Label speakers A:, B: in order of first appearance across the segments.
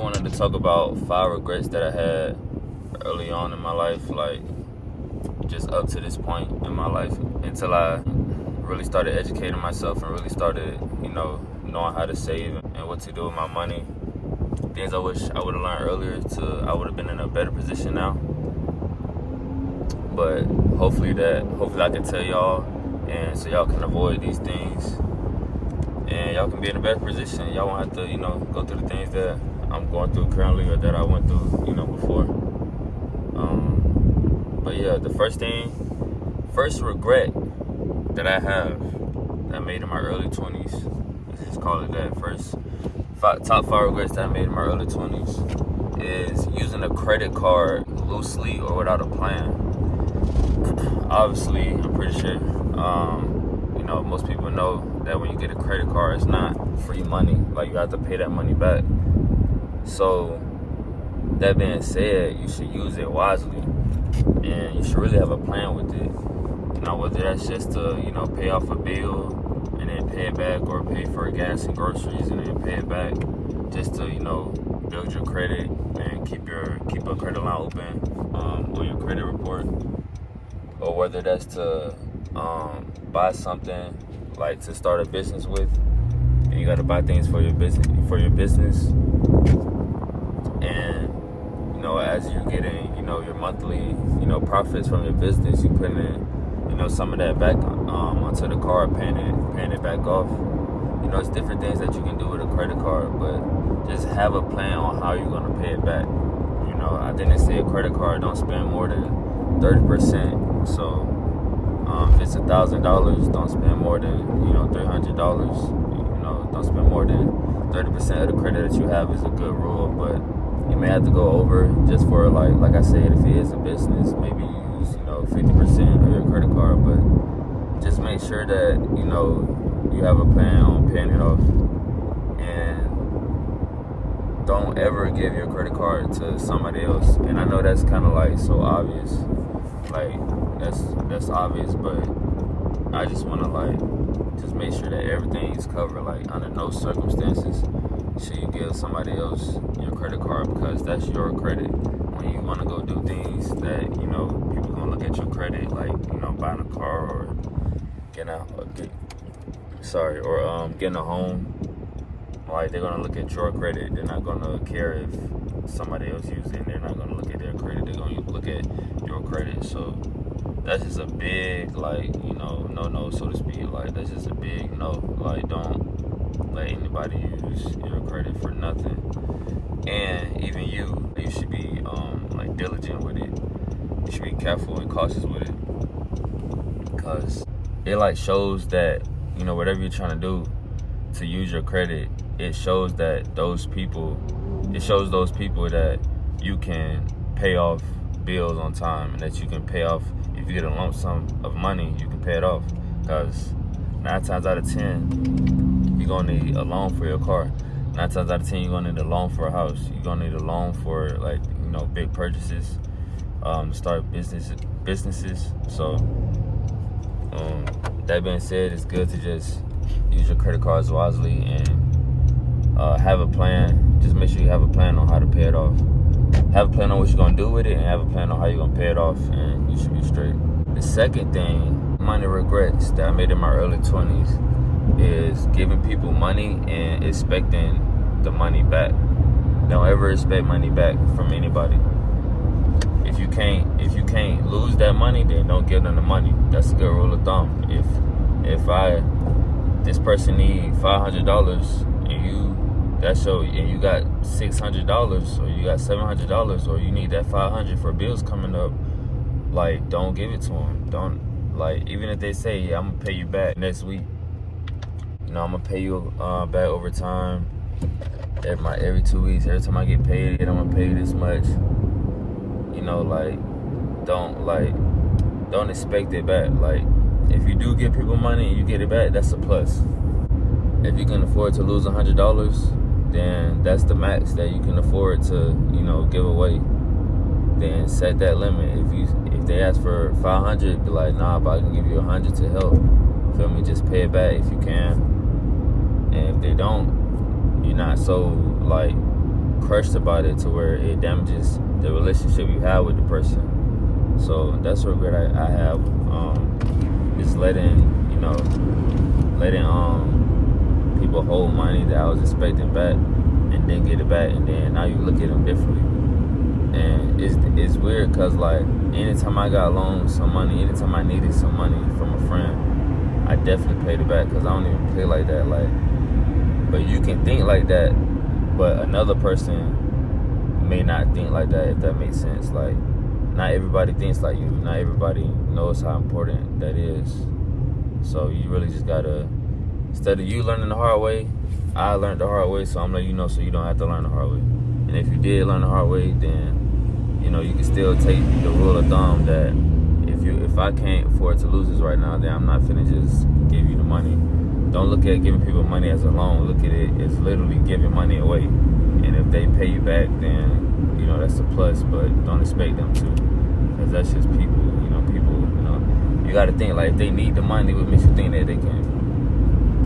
A: wanted to talk about 5 regrets that I had early on in my life, like just up to this point in my life, until I really started educating myself and really started, knowing how to save and what to do with my money. Things I wish I would have learned earlier, I would have been in a better position now. But hopefully I can tell y'all, and so y'all can avoid these things, and y'all can be in a better position. Y'all won't have to, go through the things that I'm going through currently or that I went through, before. But yeah, the first regret that I have that I made in my early 20s, let's just call it that, top 5 regrets that I made in my early 20s is using a credit card loosely or without a plan. Obviously, I'm pretty sure, most people know that when you get a credit card, it's not free money. Like, you have to pay that money back. So, that being said, you should use it wisely, and you should really have a plan with it. Whether that's just to, pay off a bill and then pay it back, or pay for gas and groceries and then pay it back, just to, build your credit and keep a credit line open on your credit report. Or whether that's to buy something, like to start a business with, and you got to buy things for your business. And as you're getting your monthly profits from your business, you put in some of that back onto the card, paying it back off. It's different things that you can do with a credit card, but just have a plan on how you're gonna pay it back. I didn't say a credit card don't spend more than 30%. So if it's $1,000, don't spend more than $300. Don't spend more than 30% of the credit that you have is a good rule, but you may have to go over just for like I said, if it is a business, maybe use 50% of your credit card, but just make sure that you have a plan on paying it off, and don't ever give your credit card to somebody else. And I know that's kind of like so obvious, like that's obvious, but I just want to just make sure that everything is covered. Like, under no circumstances should you give somebody else your credit card, because that's your credit. When you want to go do things that people gonna look at your credit, like buying a car or getting a home, like they're gonna look at your credit. They're not gonna care if somebody else uses it. They're not gonna look at their credit. They're gonna look at your credit. So that's just a big no, so to speak. Like, that's just a big no. Like, don't let anybody use your credit for nothing. And even you should be diligent with it. You should be careful and cautious with it, because it shows that whatever you're trying to do to use your credit, it shows those people that you can pay off bills on time, and that you can pay off. If you get a lump sum of money, you can pay it off, because 9 times out of 10 you're gonna need a loan for your car. 9 times out of 10 you're gonna need a loan for a house. You're gonna need a loan for big purchases, to start businesses. So that being said, it's good to just use your credit cards wisely and have a plan. Just make sure you have a plan on how to pay it off. Have a plan on what you're gonna do with it, and have a plan on how you're gonna pay it off, and you should be straight. The second thing, money regrets that I made in my early 20s, is giving people money and expecting the money back. Don't ever expect money back from anybody. If you can't lose that money, then don't give them the money. That's a good rule of thumb. If this person need $500 and you got $600, or you got $700, or you need that $500 for bills coming up, don't give it to them. Don't, even if they say, yeah, I'm gonna pay you back next week, I'm gonna pay you back over time, every 2 weeks, every time I get paid, I'm gonna pay you this much. Don't expect it back. If you do give people money and you get it back, that's a plus. If you can afford to lose $100, then that's the max that you can afford to, give away. Then set that limit. If they ask for $500, be like, nah, but I can give you $100 to help. Feel me? Just pay it back if you can. And if they don't, you're not so crushed about it to where it damages the relationship you have with the person. So that's a regret I have. Just letting people hold money that I was expecting back and then get it back, and then now you look at them differently. And it's weird because, like, anytime I got loaned some money, anytime I needed some money from a friend, I definitely paid it back, because I don't even play like that. Like, but you can think like that, but another person may not think like that, if that makes sense. Like, not everybody thinks like you. Not everybody knows how important that is. So you really just gotta, instead of you learning the hard way, I learned the hard way, so I'm letting you know so you don't have to learn the hard way. And if you did learn the hard way, then you can still take the rule of thumb that if I can't afford to lose this right now, then I'm not finna just give you the money. Don't look at giving people money as a loan. Look at it as literally giving money away. And if they pay you back, then that's a plus. But don't expect them to, because that's just people. You got to think, like, if they need the money, what makes you think that they can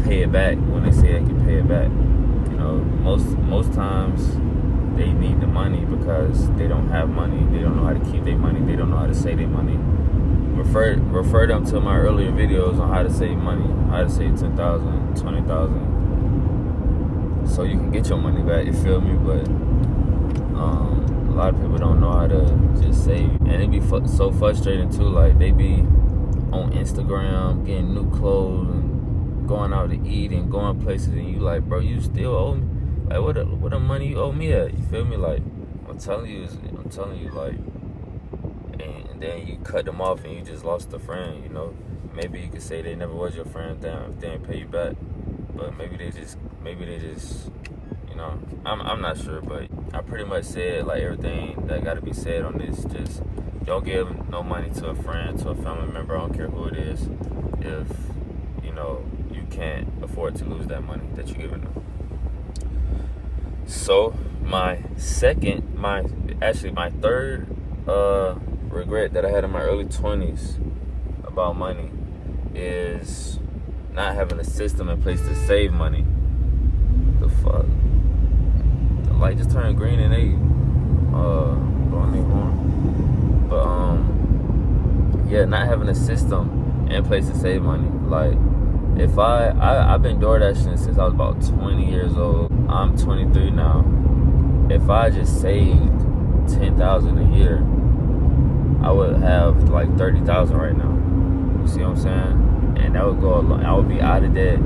A: pay it back when they say they can pay it back? Most times they need the money because they don't have money. They don't know how to keep their money. They don't know how to save their money. Refer them to my earlier videos on how to save money, how to save $10,000, $20,000, so you can get your money back. You feel me? But a lot of people don't know how to just save, and it be so frustrating too. Like, they be on Instagram getting new clothes and going out to eat and going places, and you like, bro, you still owe me. Like, what the money you owe me at? You feel me? Like, I'm telling you, like, and then you cut them off and you just lost a friend. Maybe you could say they never was your friend, damn, if they didn't pay you back. But maybe they just, I'm not sure. But I pretty much said, like, everything that got to be said on this. Just don't give no money to a friend, to a family member. I don't care who it is, if you can't afford to lose that money that you're giving them. So my third regret that I had in my early 20s about money is not having a system in place to save money. The fuck? The light just turned green and they blowing me horn. But not having a system in place to save money. Like, if I've been door dashing since I was about 20 years old. I'm 23 now. If I just saved $10,000 a year, I would have like $30,000 right now. You see what I'm saying? And that would go along. I would be out of debt.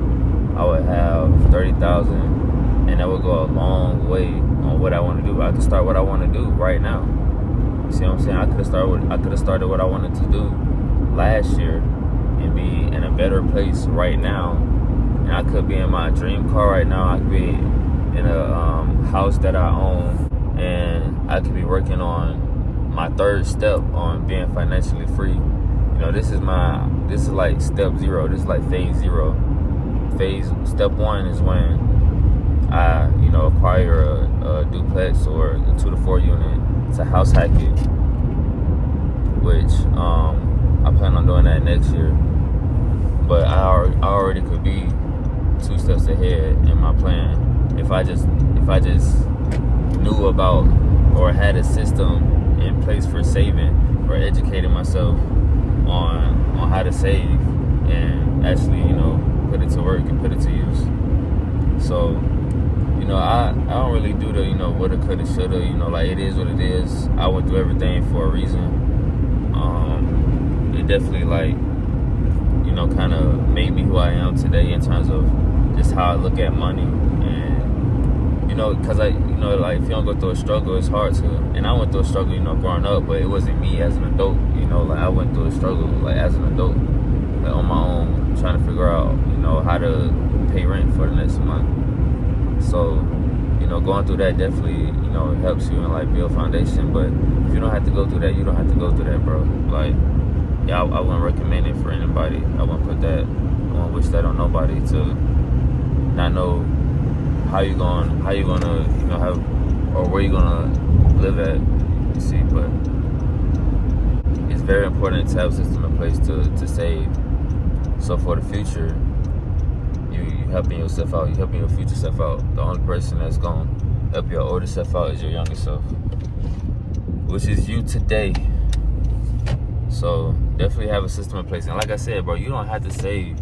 A: I would have $30,000, and that would go a long way on what I want to do. I could start what I want to do right now. You see what I'm saying? I could have started what I wanted to do last year and be in a better place right now. And I could be in my dream car right now. I could be in a house that I own, and I could be working on my third step on being financially free. This is like step 0. This is like phase 0. Step 1 is when I, acquire a duplex or a 2 to 4 unit. It's a house hacking, which I plan on doing that next year. But I already could be 2 steps ahead in my plan if I just knew about or had a system in place for saving, or educating myself on how to save and actually put it to work and put it to use. So I don't really do the woulda, coulda, shoulda. Like, it is what it is. I went through everything for a reason. It definitely, like, kind of made me who I am today in terms of just how I look at money. And because like, if you don't go through a struggle, it's hard to. And I went through a struggle, growing up, but it wasn't me as an adult. Like, I went through a struggle, like, as an adult, like, on my own, trying to figure out, how to pay rent for the next month. So, going through that definitely, helps you and, like, build foundation. But if you don't have to go through that, you don't have to go through that, bro. Like, I wouldn't recommend it for anybody. I wouldn't wish that on nobody, to not know how you gonna have, or where you gonna live at. You see, but it's very important to have a system in place to save. So for the future, you helping yourself out. You helping your future self out. The only person that's gonna help your older self out as your younger self, which is you today. So definitely have a system in place. And like I said, bro, you don't have to save.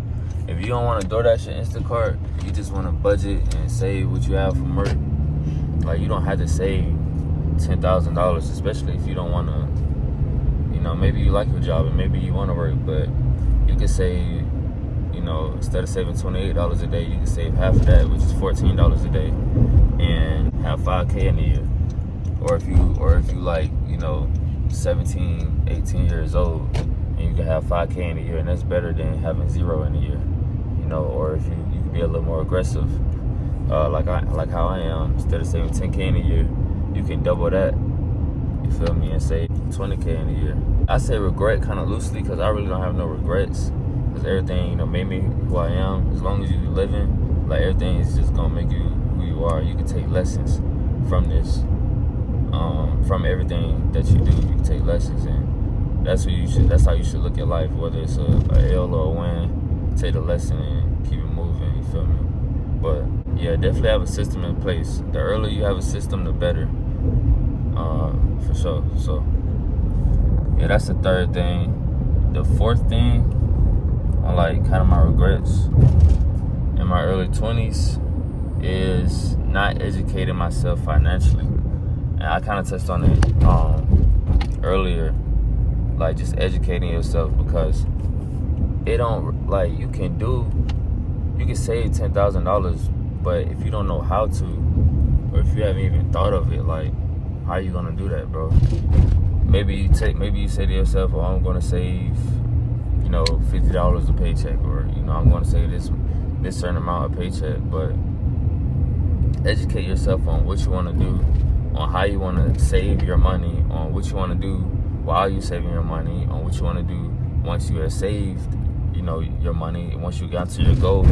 A: If you don't want to DoorDash your Instacart, you just want to budget and save what you have from work. Like, you don't have to save $10,000, especially if you don't want to, maybe you like your job and maybe you want to work, but you can save, instead of saving $28 a day, you can save half of that, which is $14 a day, and have $5K in a year. Or if you like, 17, 18 years old, and you can have $5K in a year, and that's better than having zero in a year. Or if you can be a little more aggressive, like how I am. Instead of saving $10K in a year, you can double that. You feel me? And save $20K in a year. I say regret kind of loosely because I really don't have no regrets. Because everything, made me who I am. As long as you living, like, everything is just gonna make you who you are. You can take lessons from this, from everything that you do. You can take lessons, and that's how you should look at life. Whether it's a L or a win, take the lesson and keep it moving. You feel me? But yeah, definitely have a system in place. The earlier you have a system, the better. For sure. So yeah, that's the third thing. The fourth thing, I like kind of my regrets in my early 20s is not educating myself financially. And I kind of touched on it earlier, like just educating yourself, because it don't, like, you can save $10,000, but if you don't know how to, or if you haven't even thought of it, like, how are you gonna do that, bro? Maybe you say to yourself, oh, I'm gonna save, $50 a paycheck, or I'm gonna save this certain amount of paycheck. But educate yourself on what you want to do, on how you want to save your money, on what you want to do while you're saving your money, on what you want to do once you have saved, your money, once you got to your goal,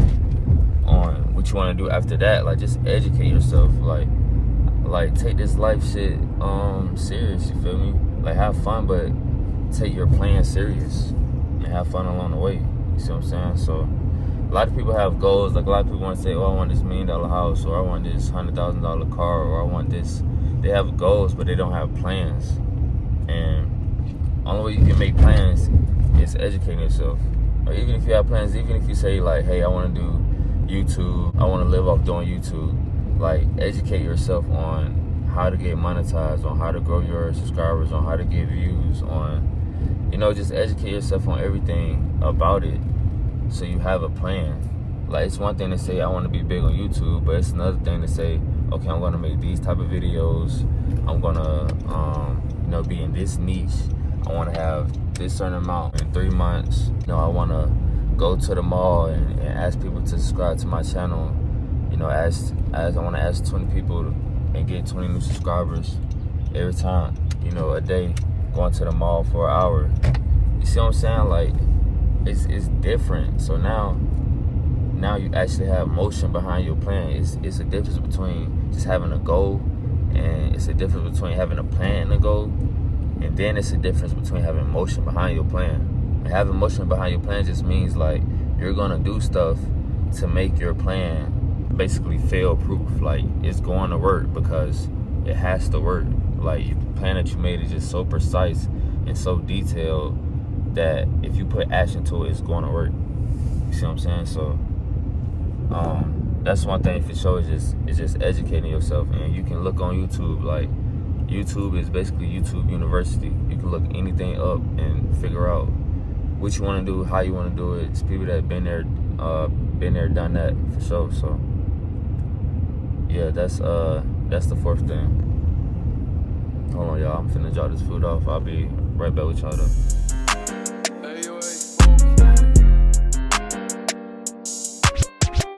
A: on what you want to do after that. Like, just educate yourself. Like take this life shit serious. You feel me? Like, have fun, but take your plan serious and have fun along the way. You see what I'm saying? So a lot of people have goals. Like, a lot of people want to say, oh, I want this $1 million house, or I want this $100,000 car, or I want this. They have goals, but they don't have plans. And only way you can make plans is educating yourself. Or even if you have plans, even if you say, like, hey, I want to do YouTube, I want to live off doing YouTube, like, educate yourself on how to get monetized, on how to grow your subscribers, on how to get views, on, just educate yourself on everything about it, so you have a plan. Like, it's one thing to say I want to be big on YouTube, but it's another thing to say, okay, I'm going to make these type of videos, I'm going to be in this niche, I want to have this certain amount in 3 months, I want to go to the mall and ask people to subscribe to my channel, as I want to ask 20 people and get 20 new subscribers every time, a day, going to the mall for an hour. You see what I'm saying? Like, it's different. So now you actually have motion behind your plan. It's a difference between just having a goal, and it's a difference between having a plan and a goal, and then it's a difference between having motion behind your plan. And having motion behind your plan just means, like, you're gonna do stuff to make your plan basically fail proof. Like, it's going to work because it has to work. Like, the plan that you made is just so precise and so detailed that if you put action to it, it's going to work. You see what I'm saying? So that's one thing for sure, is just educating yourself. And you can look on YouTube. Like, YouTube is basically YouTube University. You can look anything up and figure out what you want to do, how you want to do it. It's people that have been there, done that, for sure. So yeah, that's the fourth thing. Hold on, y'all. I'm finna drop this food off. I'll be right back with y'all though.